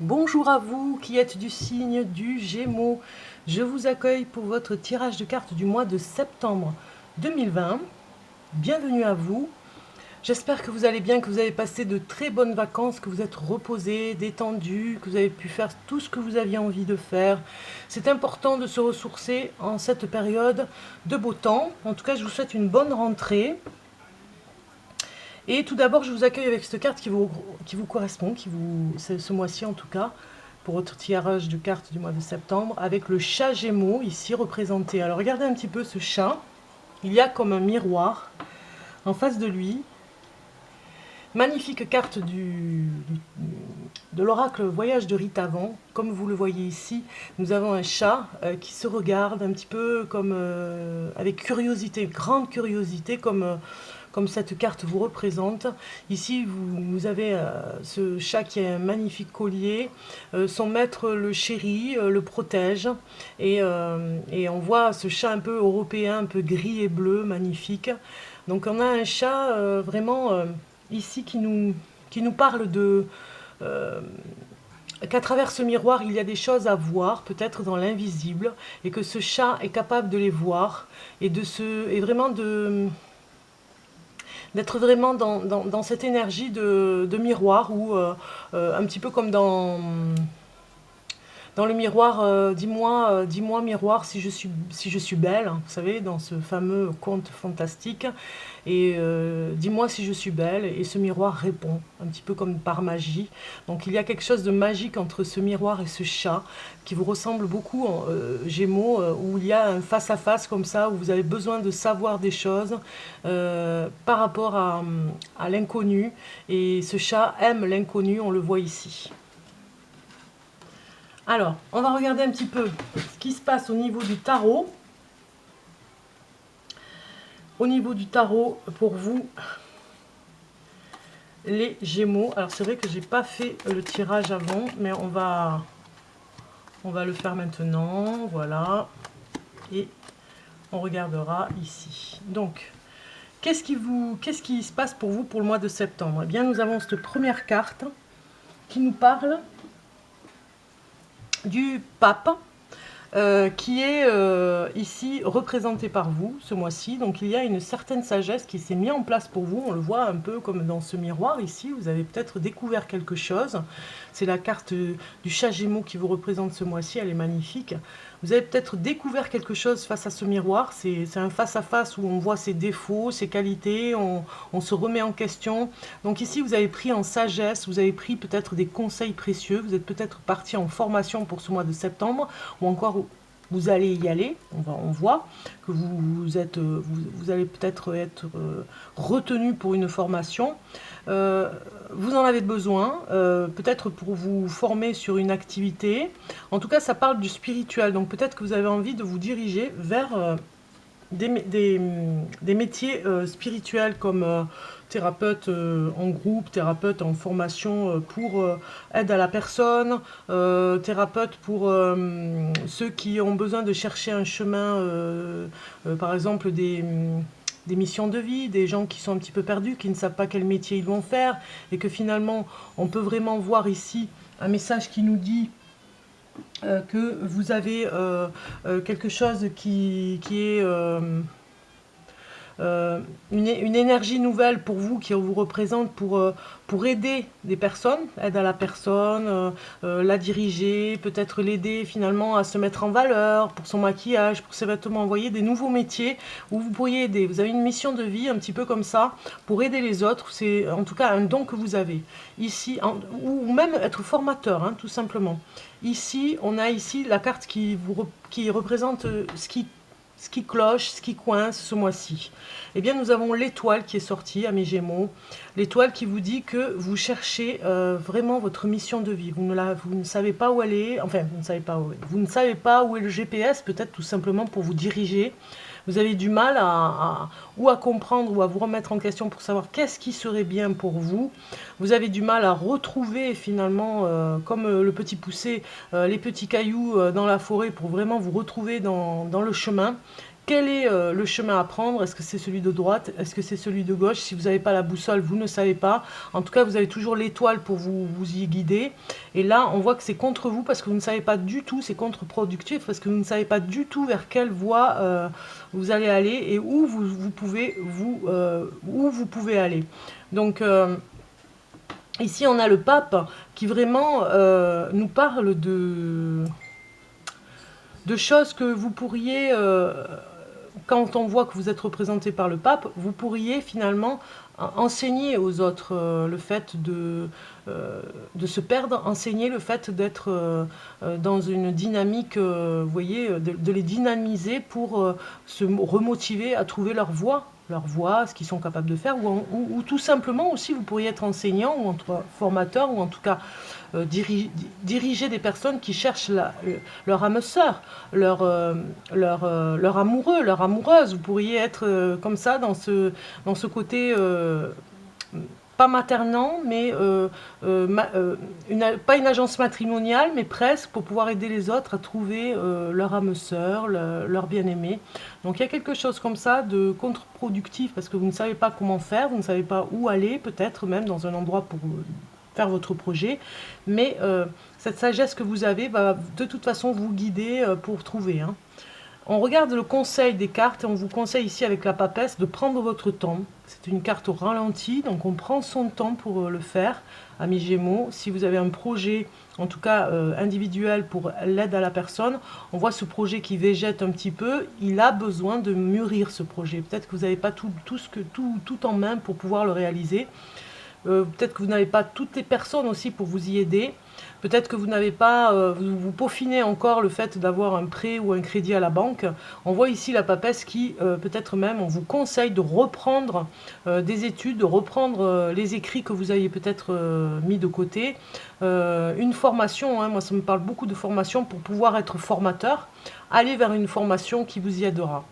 Bonjour à vous qui êtes du signe du Gémeaux. Je vous accueille pour votre tirage de cartes du mois de septembre 2020. Bienvenue à vous. J'espère que vous allez bien, que vous avez passé de très bonnes vacances, que vous êtes reposé, détendu, que vous avez pu faire tout ce que vous aviez envie de faire. C'est important de se ressourcer en cette période de beau temps. En tout cas, je vous souhaite une bonne rentrée. Et tout d'abord, je vous accueille avec cette carte qui vous correspond, ce mois-ci en tout cas, pour votre tirage de cartes du mois de septembre, avec le chat Gémeaux ici représenté. Alors regardez un petit peu ce chat. Il y a comme un miroir en face de lui. Magnifique carte de l'oracle Voyage de Rite Avant. Comme vous le voyez ici, nous avons un chat qui se regarde un petit peu comme avec curiosité, grande curiosité, comme cette carte vous représente. Ici, vous avez ce chat qui a un magnifique collier. Son maître le chérit, le protège. Et on voit ce chat un peu européen, un peu gris et bleu, magnifique. Donc on a un chat vraiment ici qui nous parle euh, qu'à travers ce miroir, il y a des choses à voir, peut-être dans l'invisible, et que ce chat est capable de les voir et vraiment d'être vraiment dans cette énergie de miroir ou un petit peu comme dans le miroir, dis-moi miroir si je suis belle, hein, vous savez, dans ce fameux conte fantastique. Et dis-moi si je suis belle. Et ce miroir répond, un petit peu comme par magie. Donc il y a quelque chose de magique entre ce miroir et ce chat qui vous ressemble beaucoup, Gémeaux, où il y a un face-à-face comme ça, où vous avez besoin de savoir des choses par rapport à l'inconnu. Et ce chat aime l'inconnu, on le voit ici. Alors, on va regarder un petit peu ce qui se passe au niveau du tarot. Au niveau du tarot, pour vous, les Gémeaux. Alors, c'est vrai que j'ai pas fait le tirage avant, mais on va le faire maintenant. Voilà. Et on regardera ici. Donc, qu'est-ce qui se passe pour vous pour le mois de septembre? Eh bien, nous avons cette première carte qui nous parle du pape. Qui est ici représenté par vous ce mois-ci. Donc il y a une certaine sagesse qui s'est mise en place pour vous. On le voit un peu comme dans ce miroir ici. Vous avez peut-être découvert quelque chose. C'est la carte du chat Gémeaux qui vous représente ce mois-ci. Elle est magnifique. Vous avez peut-être découvert quelque chose face à ce miroir. C'est un face-à-face où on voit ses défauts, ses qualités, on se remet en question. Donc ici, vous avez pris en sagesse, vous avez pris peut-être des conseils précieux. Vous êtes peut-être parti en formation pour ce mois de septembre ou encore vous allez y aller, on voit que vous allez peut-être être retenu pour une formation. Vous en avez besoin, peut-être pour vous former sur une activité. En tout cas, ça parle du spirituel, donc peut-être que vous avez envie de vous diriger vers des métiers spirituels comme thérapeute en groupe, thérapeute en formation pour aide à la personne, thérapeute pour ceux qui ont besoin de chercher un chemin, par exemple des missions de vie, des gens qui sont un petit peu perdus, qui ne savent pas quel métier ils vont faire, et que finalement on peut vraiment voir ici un message qui nous dit que vous avez quelque chose qui est une énergie nouvelle pour vous, qui vous représente pour aider des personnes, aide à la personne, la diriger, peut-être l'aider finalement à se mettre en valeur pour son maquillage, pour ses vêtements. Vous voyez, des nouveaux métiers où vous pourriez aider. Vous avez une mission de vie un petit peu comme ça pour aider les autres. C'est en tout cas un don que vous avez ici, ou même être formateur, hein, tout simplement. Ici, on a ici la carte qui représente ce qui cloche, ce qui coince ce mois-ci. Eh bien, nous avons l'étoile qui est sortie à mes Gémeaux. L'étoile qui vous dit que vous cherchez vraiment votre mission de vie. Vous ne savez pas où elle est. Enfin, vous ne savez pas où est le GPS, peut-être tout simplement pour vous diriger. Vous avez du mal ou à comprendre ou à vous remettre en question pour savoir qu'est-ce qui serait bien pour vous. Vous avez du mal à retrouver finalement, comme le petit poussé, les petits cailloux dans la forêt pour vraiment vous retrouver dans le chemin. quel est le chemin à prendre? Est-ce que c'est celui de droite? Est-ce que c'est celui de gauche? Si vous n'avez pas la boussole, vous ne savez pas. En tout cas, vous avez toujours l'étoile pour vous y guider. Et là, on voit que c'est contre vous parce que vous ne savez pas du tout, c'est contre-productif parce que vous ne savez pas du tout vers quelle voie vous allez aller et où vous pouvez aller. Donc, ici, on a le pape qui vraiment nous parle de choses que vous pourriez... quand on voit que vous êtes représenté par le pape, vous pourriez finalement enseigner aux autres le fait de se perdre, enseigner le fait d'être dans une dynamique, vous voyez, de les dynamiser pour se remotiver à trouver leur voie, ce qu'ils sont capables de faire, ou tout simplement aussi vous pourriez être enseignant ou formateur, ou en tout cas diriger des personnes qui cherchent leur âme sœur, leur amoureux, leur amoureuse. Vous pourriez être comme ça dans ce côté pas maternant, mais pas une agence matrimoniale, mais presque, pour pouvoir aider les autres à trouver leur âme sœur, leur bien-aimé. Donc il y a quelque chose comme ça de contre-productif, parce que vous ne savez pas comment faire, vous ne savez pas où aller, peut-être même dans un endroit pour faire votre projet, mais cette sagesse que vous avez va de toute façon vous guider pour trouver. Hein. On regarde le conseil des cartes et on vous conseille ici avec la papesse de prendre votre temps. C'est une carte au ralenti, donc on prend son temps pour le faire, amis Gémeaux. Si vous avez un projet, en tout cas individuel pour l'aide à la personne, on voit ce projet qui végète un petit peu, il a besoin de mûrir ce projet. Peut-être que vous n'avez pas tout en main pour pouvoir le réaliser. Peut-être que vous n'avez pas toutes les personnes aussi pour vous y aider. Peut-être que vous n'avez pas, vous peaufinez encore le fait d'avoir un prêt ou un crédit à la banque. On voit ici la papesse qui, peut-être même, on vous conseille de reprendre des études, de reprendre les écrits que vous aviez peut-être mis de côté. Une formation, hein, moi ça me parle beaucoup de formation pour pouvoir être formateur. Allez vers une formation qui vous y aidera.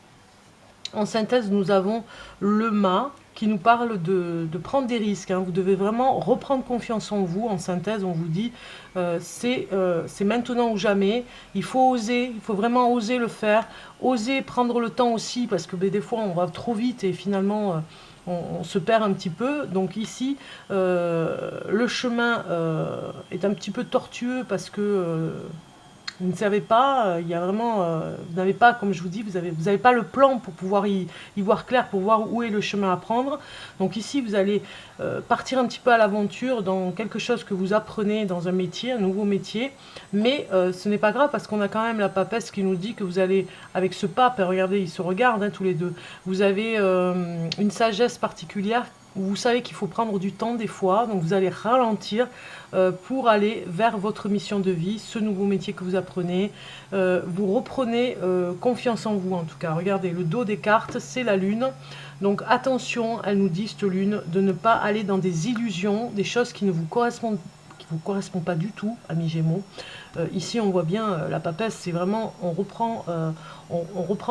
En synthèse, nous avons le mât qui nous parle de prendre des risques. Hein. Vous devez vraiment reprendre confiance en vous. En synthèse, on vous dit c'est maintenant ou jamais. Il faut oser, il faut vraiment oser le faire. Oser prendre le temps aussi, parce que des fois, on va trop vite et finalement... on se perd un petit peu. Donc ici, le chemin est un petit peu tortueux parce que vous ne savez pas, il y a vraiment, vous n'avez pas, comme je vous dis, vous avez pas le plan pour pouvoir y voir clair, pour voir où est le chemin à prendre. Donc ici, vous allez partir un petit peu à l'aventure dans quelque chose que vous apprenez dans un métier, un nouveau métier. Mais ce n'est pas grave parce qu'on a quand même la papesse qui nous dit que vous allez, avec ce pape, et regardez, ils se regardent hein, tous les deux, vous avez une sagesse particulière. Vous savez qu'il faut prendre du temps des fois, donc vous allez ralentir pour aller vers votre mission de vie, ce nouveau métier que vous apprenez. Vous reprenez confiance en vous en tout cas. Regardez, le dos des cartes, c'est la lune. Donc attention, elle nous dit, cette lune, de ne pas aller dans des illusions, des choses qui ne vous correspondent pas du tout, amis Gémeaux. Ici, on voit bien, la papesse, c'est vraiment, on reprend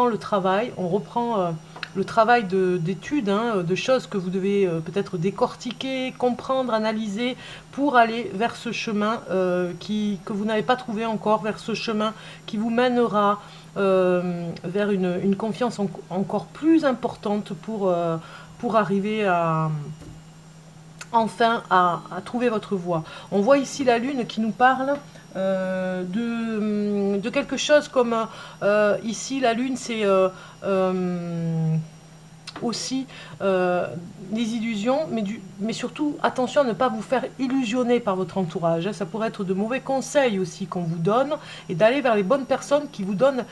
le travail, on reprend le travail d'études, hein, de choses que vous devez peut-être décortiquer, comprendre, analyser, pour aller vers ce chemin que vous n'avez pas trouvé encore, vers ce chemin qui vous mènera vers une confiance encore plus importante pour arriver enfin à trouver votre voie. On voit ici la lune qui nous parle de quelque chose comme ici la lune c'est aussi des illusions, mais surtout attention à ne pas vous faire illusionner par votre entourage. Ça pourrait être de mauvais conseils aussi qu'on vous donne, et d'aller vers les bonnes personnes qui vous donnent,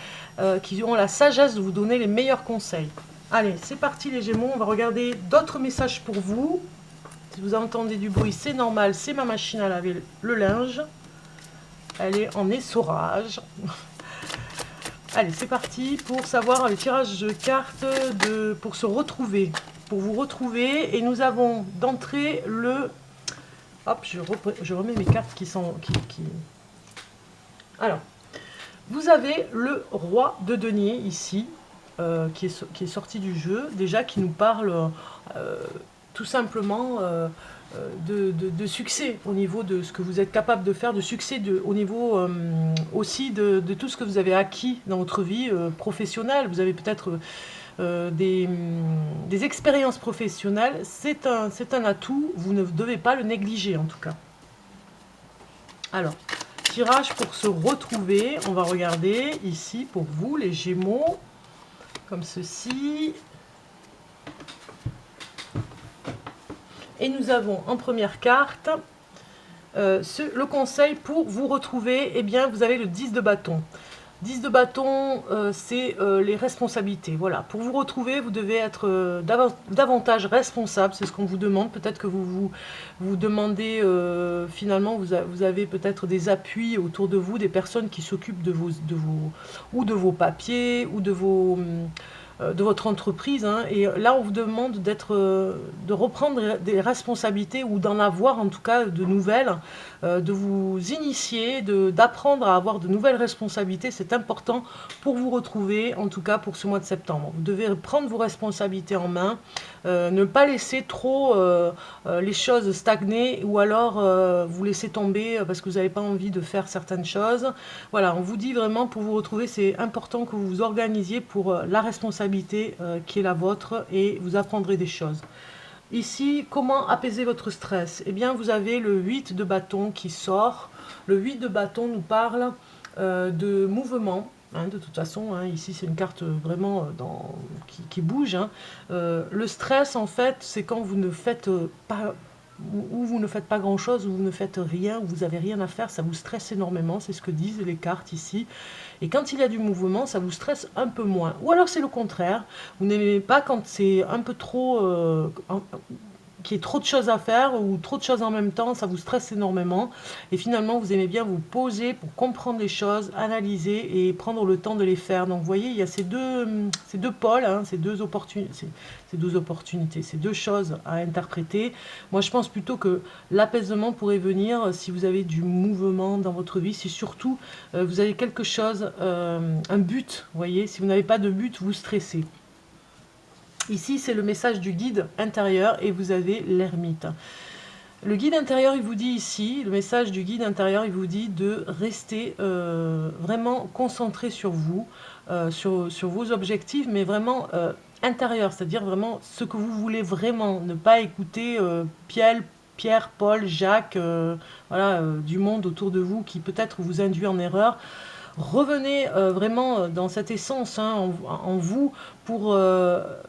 qui ont la sagesse de vous donner les meilleurs conseils. Allez, c'est parti les Gémeaux, on va regarder d'autres messages pour vous. Si vous entendez du bruit, c'est normal, c'est ma machine à laver le linge. Elle est en essorage. Allez, c'est parti pour savoir le tirage de cartes pour se retrouver, pour vous retrouver. Et nous avons d'entrée le... Hop, je remets mes cartes qui sont... Alors, vous avez le roi de denier ici, qui est sorti du jeu, déjà qui nous parle tout simplement de succès au niveau de ce que vous êtes capable de faire, de succès au niveau aussi de tout ce que vous avez acquis dans votre vie professionnelle. Vous avez peut-être des expériences professionnelles. C'est un atout, vous ne devez pas le négliger en tout cas. Alors, tirage pour se retrouver. On va regarder ici pour vous, les Gémeaux, comme ceci. Et nous avons en première carte le conseil pour vous retrouver. Eh bien, vous avez le 10 de bâton. 10 de bâton, c'est les responsabilités. Voilà, pour vous retrouver, vous devez être davantage responsable. C'est ce qu'on vous demande. Peut-être que vous demandez, finalement, vous avez peut-être des appuis autour de vous, des personnes qui s'occupent de vos papiers ou de votre entreprise, hein. Et là on vous demande de reprendre des responsabilités ou d'en avoir en tout cas de nouvelles, de vous initier, d'apprendre à avoir de nouvelles responsabilités. C'est important pour vous retrouver, en tout cas pour ce mois de septembre. Vous devez prendre vos responsabilités en main, ne pas laisser trop les choses stagner ou alors vous laisser tomber parce que vous n'avez pas envie de faire certaines choses. Voilà, on vous dit vraiment pour vous retrouver, c'est important que vous vous organisiez pour la responsabilité qui est la vôtre et vous apprendrez des choses. Ici, comment apaiser votre stress? Eh bien, vous avez le 8 de bâton qui sort. Le 8 de bâton nous parle de mouvement. Hein, de toute façon, hein, ici c'est une carte vraiment qui bouge. Hein. Le stress, en fait, c'est quand vous ne faites pas... ou vous ne faites pas grand chose, ou vous ne faites rien, ou vous n'avez rien à faire, ça vous stresse énormément, c'est ce que disent les cartes ici. Et quand il y a du mouvement, ça vous stresse un peu moins. Ou alors c'est le contraire, vous n'aimez pas quand c'est un peu trop... qu'il y ait trop de choses à faire ou trop de choses en même temps, ça vous stresse énormément. Et finalement, vous aimez bien vous poser pour comprendre les choses, analyser et prendre le temps de les faire. Donc vous voyez, il y a ces deux pôles, hein, ces deux opportunités, ces deux choses à interpréter. Moi, je pense plutôt que l'apaisement pourrait venir si vous avez du mouvement dans votre vie, si surtout vous avez quelque chose, un but. Vous voyez, si vous n'avez pas de but, vous stressez. Ici, c'est le message du guide intérieur et vous avez l'ermite. Le guide intérieur, il vous dit ici, le message du guide intérieur, il vous dit de rester vraiment concentré sur vous, sur vos objectifs, mais vraiment intérieur, c'est-à-dire vraiment ce que vous voulez vraiment, ne pas écouter Pierre, Paul, Jacques, voilà, du monde autour de vous qui peut-être vous induit en erreur. Revenez vraiment dans cette essence, hein, en vous pour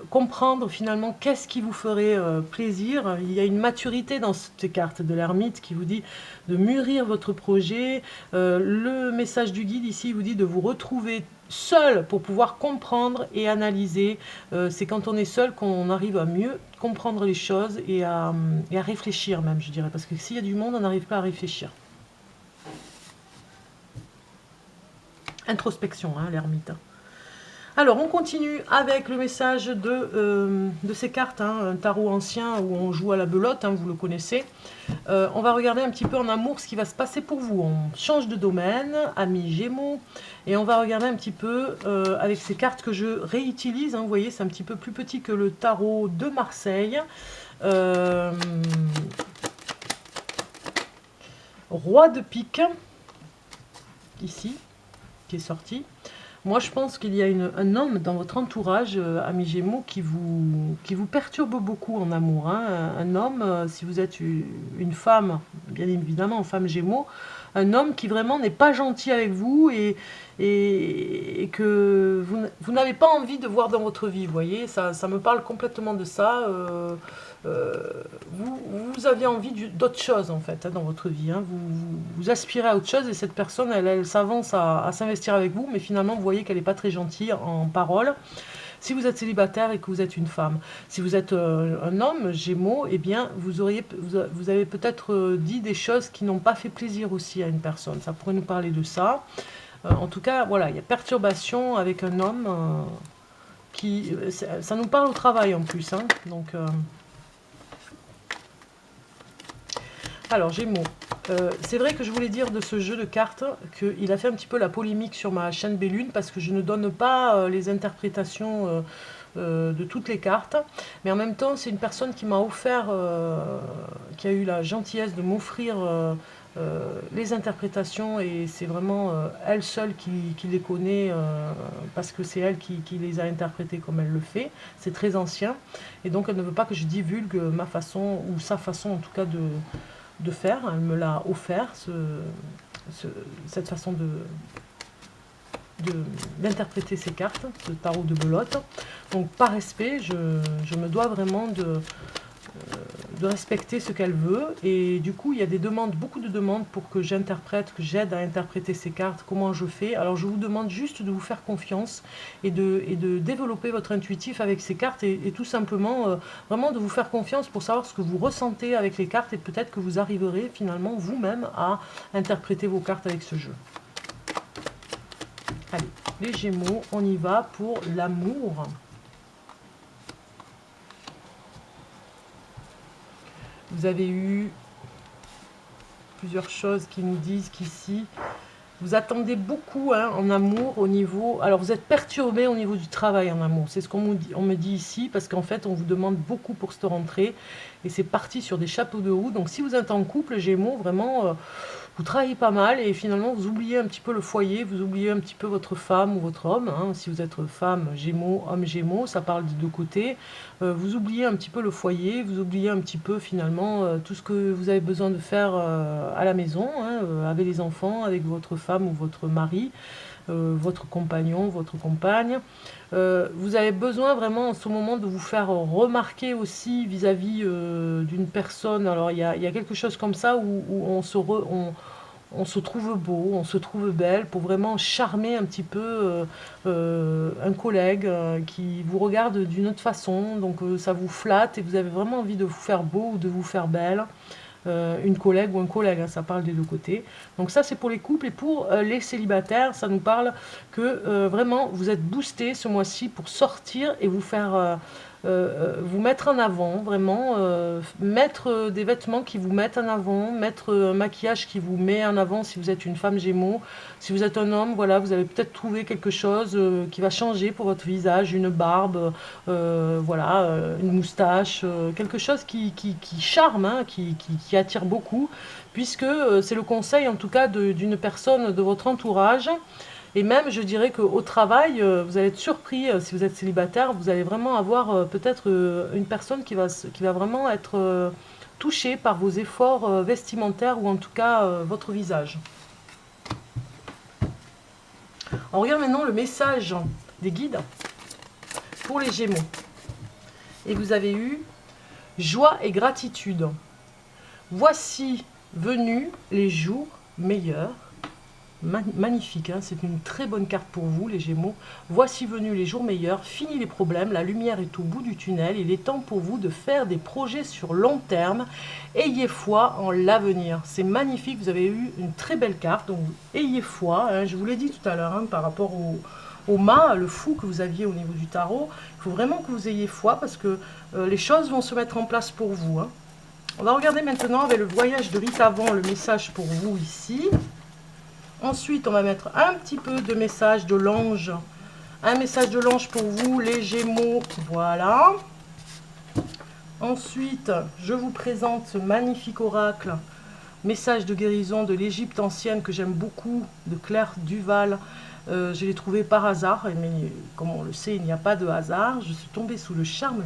comprendre finalement qu'est-ce qui vous ferait plaisir. Il y a une maturité dans cette carte de l'ermite qui vous dit de mûrir votre projet. Le message du guide ici vous dit de vous retrouver seul pour pouvoir comprendre et analyser. C'est quand on est seul qu'on arrive à mieux comprendre les choses et à réfléchir même, je dirais. Parce que s'il y a du monde, on n'arrive pas à réfléchir. Introspection, hein, l'ermite. Alors, on continue avec le message de ces cartes, hein, un tarot ancien où on joue à la belote, hein, vous le connaissez. On va regarder un petit peu en amour ce qui va se passer pour vous. On change de domaine, amis Gémeaux, et on va regarder un petit peu avec ces cartes que je réutilise. Hein, vous voyez, c'est un petit peu plus petit que le tarot de Marseille. Roi de pique, ici, qui est sorti. Moi, je pense qu'il y a un homme dans votre entourage, amis Gémeaux, qui vous perturbe beaucoup en amour. Hein. Un homme, si vous êtes une femme, bien évidemment, femme Gémeaux, un homme qui vraiment n'est pas gentil avec vous et que vous n'avez pas envie de voir dans votre vie. Vous voyez, ça me parle complètement de ça. Vous aviez envie d'autre chose en fait, hein, dans votre vie. Hein. Vous aspirez à autre chose et cette personne, elle s'avance à s'investir avec vous, mais finalement vous voyez qu'elle n'est pas très gentille en parole. Si vous êtes célibataire et que vous êtes une femme, si vous êtes un homme Gémeaux, eh bien vous avez peut-être dit des choses qui n'ont pas fait plaisir aussi à une personne. Ça pourrait nous parler de ça. En tout cas, voilà, il y a perturbation avec un homme qui... ça nous parle au travail en plus. Hein, donc... Alors, Gémeaux, c'est vrai que je voulais dire de ce jeu de cartes qu'il a fait un petit peu la polémique sur ma chaîne Bellune parce que je ne donne pas les interprétations de toutes les cartes. Mais en même temps, c'est une personne qui m'a offert, qui a eu la gentillesse de m'offrir les interprétations, et c'est vraiment elle seule qui les connaît, parce que c'est elle qui les a interprétées comme elle le fait. C'est très ancien, et donc elle ne veut pas que je divulgue ma façon, ou sa façon en tout cas de faire. Elle me l'a offert, cette façon d'interpréter ces cartes, ce tarot de belote. Donc par respect, je me dois vraiment de respecter ce qu'elle veut, et du coup il y a des demandes, beaucoup de demandes pour que j'interprète, que j'aide à interpréter ces cartes. Comment je fais? Alors je vous demande juste de vous faire confiance et de développer votre intuitif avec ces cartes, et tout simplement vraiment de vous faire confiance pour savoir ce que vous ressentez avec les cartes, et peut-être que vous arriverez finalement vous-même à interpréter vos cartes avec ce jeu. Allez, les Gémeaux, on y va pour l'amour. Vous avez eu plusieurs choses qui nous disent qu'ici, vous attendez beaucoup en amour au niveau... Alors, vous êtes perturbé au niveau du travail en amour. C'est ce qu'on me dit ici, parce qu'en fait, on vous demande beaucoup pour cette rentrée. Et c'est parti sur des chapeaux de roue. Donc, si vous êtes en couple, Gémeaux, vraiment... vous travaillez pas mal, et finalement vous oubliez un petit peu le foyer, vous oubliez un petit peu votre femme ou votre homme. Si vous êtes femme Gémeaux, homme Gémeaux, ça parle des deux côtés. Vous oubliez un petit peu le foyer, vous oubliez un petit peu finalement tout ce que vous avez besoin de faire à la maison, avec les enfants, avec votre femme ou votre mari, votre compagnon, votre compagne. Vous avez besoin vraiment en ce moment de vous faire remarquer aussi vis-à-vis d'une personne. Alors il y a quelque chose comme ça où on se trouve beau, on se trouve belle, pour vraiment charmer un petit peu un collègue qui vous regarde d'une autre façon. Donc ça vous flatte, et vous avez vraiment envie de vous faire beau ou de vous faire belle. Une collègue ou un collègue, ça parle des deux côtés. Donc ça, c'est pour les couples. Et pour les célibataires, ça nous parle que vraiment vous êtes boosté ce mois-ci pour sortir et vous faire vous mettre en avant, vraiment mettre des vêtements qui vous mettent en avant, mettre un maquillage qui vous met en avant si vous êtes une femme Gémeaux. Si vous êtes un homme, voilà, vous allez peut-être trouver quelque chose qui va changer pour votre visage, une barbe, voilà, une moustache, quelque chose qui charme, qui attire beaucoup, puisque c'est le conseil en tout cas d'une personne de votre entourage. Et même, je dirais qu'au travail, vous allez être surpris, si vous êtes célibataire, vous allez vraiment avoir peut-être une personne qui va vraiment être touchée par vos efforts vestimentaires, ou en tout cas votre visage. On regarde maintenant le message des guides pour les Gémeaux. Et vous avez eu joie et gratitude. Voici venus les jours meilleurs. Magnifique, c'est une très bonne carte pour vous les Gémeaux. Voici venus les jours meilleurs, fini les problèmes, la lumière est au bout du tunnel, il est temps pour vous de faire des projets sur long terme, ayez foi en l'avenir. C'est magnifique, vous avez eu une très belle carte, donc ayez foi, je vous l'ai dit tout à l'heure, par rapport au mât, le fou que vous aviez au niveau du tarot. Il faut vraiment que vous ayez foi, parce que les choses vont se mettre en place pour vous. On va regarder maintenant avec le voyage de Rita Von le message pour vous ici. Ensuite, on va mettre un petit peu de message de l'ange. Un message de l'ange pour vous, les Gémeaux. Voilà. Ensuite, je vous présente ce magnifique oracle. Message de guérison de l'Égypte ancienne que j'aime beaucoup, de Claire Duval. Je l'ai trouvé par hasard, mais comme on le sait, il n'y a pas de hasard. Je suis tombée sous le charme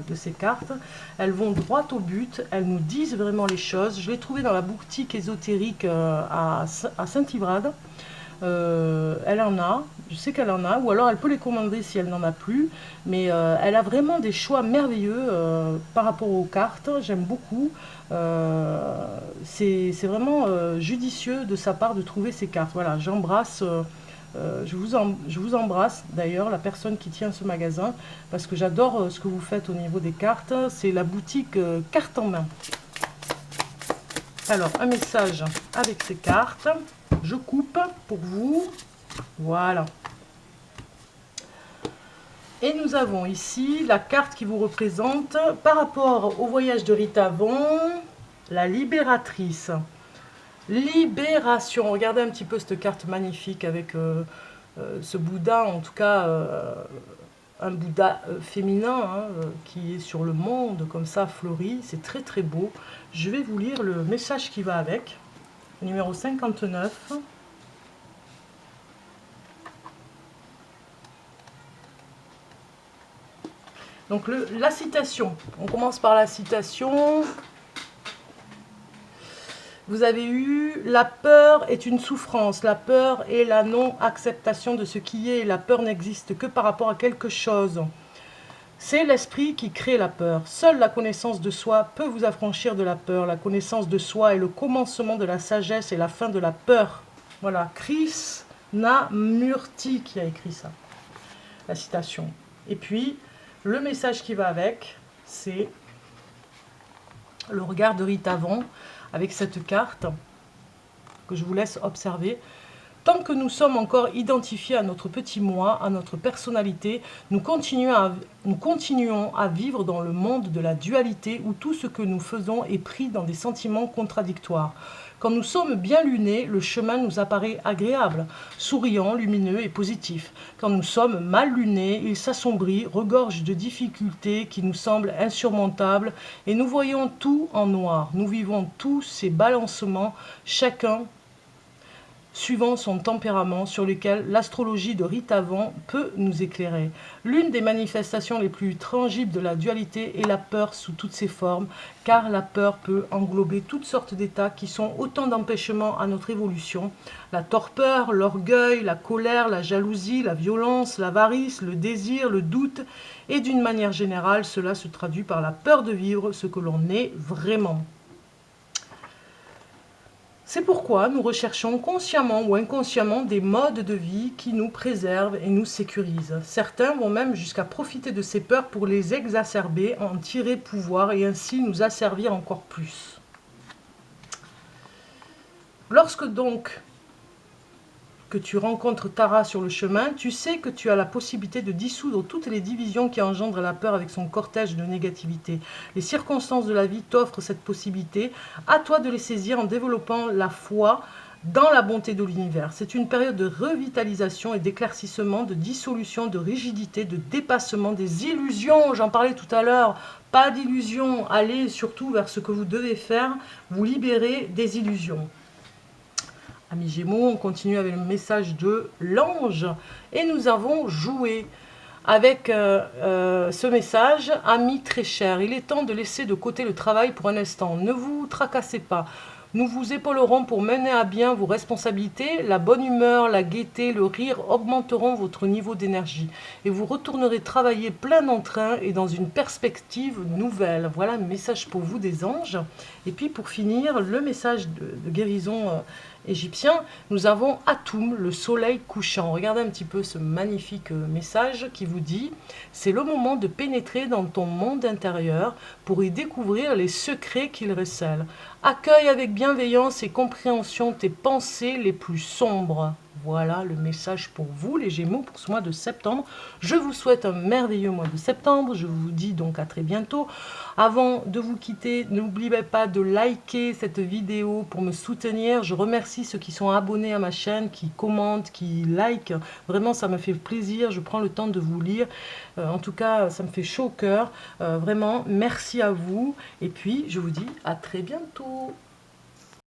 de ces cartes. Elles vont droit au but, elles nous disent vraiment les choses. Je l'ai trouvée dans la boutique ésotérique à Saint-Ivrade. Elle en a, je sais qu'elle en a, ou alors elle peut les commander si elle n'en a plus. Mais elle a vraiment des choix merveilleux par rapport aux cartes. J'aime beaucoup. C'est vraiment judicieux de sa part de trouver ces cartes. Voilà, j'embrasse... je vous embrasse d'ailleurs, la personne qui tient ce magasin, parce que j'adore ce que vous faites au niveau des cartes. C'est la boutique Carte en main. Alors, un message avec ces cartes. Je coupe pour vous. Voilà. Et nous avons ici la carte qui vous représente par rapport au voyage de Rita Von, la libératrice. Libération. Regardez un petit peu cette carte magnifique avec ce Bouddha, en tout cas un Bouddha féminin qui est sur le monde, comme ça, fleuri. C'est très très beau. Je vais vous lire le message qui va avec. Numéro 59. Donc la citation. On commence par la citation. Vous avez eu « La peur est une souffrance, la peur est la non-acceptation de ce qui est, la peur n'existe que par rapport à quelque chose. C'est l'esprit qui crée la peur. Seule la connaissance de soi peut vous affranchir de la peur. La connaissance de soi est le commencement de la sagesse et la fin de la peur. » Voilà, Krishnamurti qui a écrit ça, la citation. Et puis, le message qui va avec, c'est le regard de Rita Von, avec cette carte que je vous laisse observer. Tant que nous sommes encore identifiés à notre petit moi, à notre personnalité, nous continuons à vivre dans le monde de la dualité où tout ce que nous faisons est pris dans des sentiments contradictoires. Quand nous sommes bien lunés, le chemin nous apparaît agréable, souriant, lumineux et positif. Quand nous sommes mal lunés, il s'assombrit, regorge de difficultés qui nous semblent insurmontables et nous voyons tout en noir. Nous vivons tous ces balancements, chacun suivant son tempérament, sur lequel l'astrologie de Rita Von peut nous éclairer. L'une des manifestations les plus tangibles de la dualité est la peur sous toutes ses formes, car la peur peut englober toutes sortes d'états qui sont autant d'empêchements à notre évolution. La torpeur, l'orgueil, la colère, la jalousie, la violence, l'avarice, le désir, le doute, et d'une manière générale, cela se traduit par la peur de vivre ce que l'on est vraiment. C'est pourquoi nous recherchons consciemment ou inconsciemment des modes de vie qui nous préservent et nous sécurisent. Certains vont même jusqu'à profiter de ces peurs pour les exacerber, en tirer pouvoir et ainsi nous asservir encore plus. Lorsque donc que tu rencontres Tara sur le chemin, tu sais que tu as la possibilité de dissoudre toutes les divisions qui engendrent la peur avec son cortège de négativité. Les circonstances de la vie t'offrent cette possibilité. À toi de les saisir en développant la foi dans la bonté de l'univers. C'est une période de revitalisation et d'éclaircissement, de dissolution, de rigidité, de dépassement des illusions. J'en parlais tout à l'heure. Pas d'illusions. Allez surtout vers ce que vous devez faire, vous libérer des illusions. Amis Gémeaux, on continue avec le message de l'ange et nous avons joué avec ce message. Amis très chers, il est temps de laisser de côté le travail pour un instant. Ne vous tracassez pas. Nous vous épaulerons pour mener à bien vos responsabilités. La bonne humeur, la gaieté, le rire augmenteront votre niveau d'énergie. Et vous retournerez travailler plein d'entrain et dans une perspective nouvelle. Voilà un message pour vous des anges. Et puis pour finir, le message de guérison égyptien, nous avons Atum, le soleil couchant. Regardez un petit peu ce magnifique message qui vous dit « C'est le moment de pénétrer dans ton monde intérieur pour y découvrir les secrets qu'il recèle. Accueille avec bienveillance et compréhension tes pensées les plus sombres. » Voilà le message pour vous, les Gémeaux, pour ce mois de septembre. Je vous souhaite un merveilleux mois de septembre. Je vous dis donc à très bientôt. Avant de vous quitter, n'oubliez pas de liker cette vidéo pour me soutenir. Je remercie ceux qui sont abonnés à ma chaîne, qui commentent, qui likent. Vraiment, ça me fait plaisir. Je prends le temps de vous lire. En tout cas, ça me fait chaud au cœur. Vraiment, merci à vous. Et puis, je vous dis à très bientôt.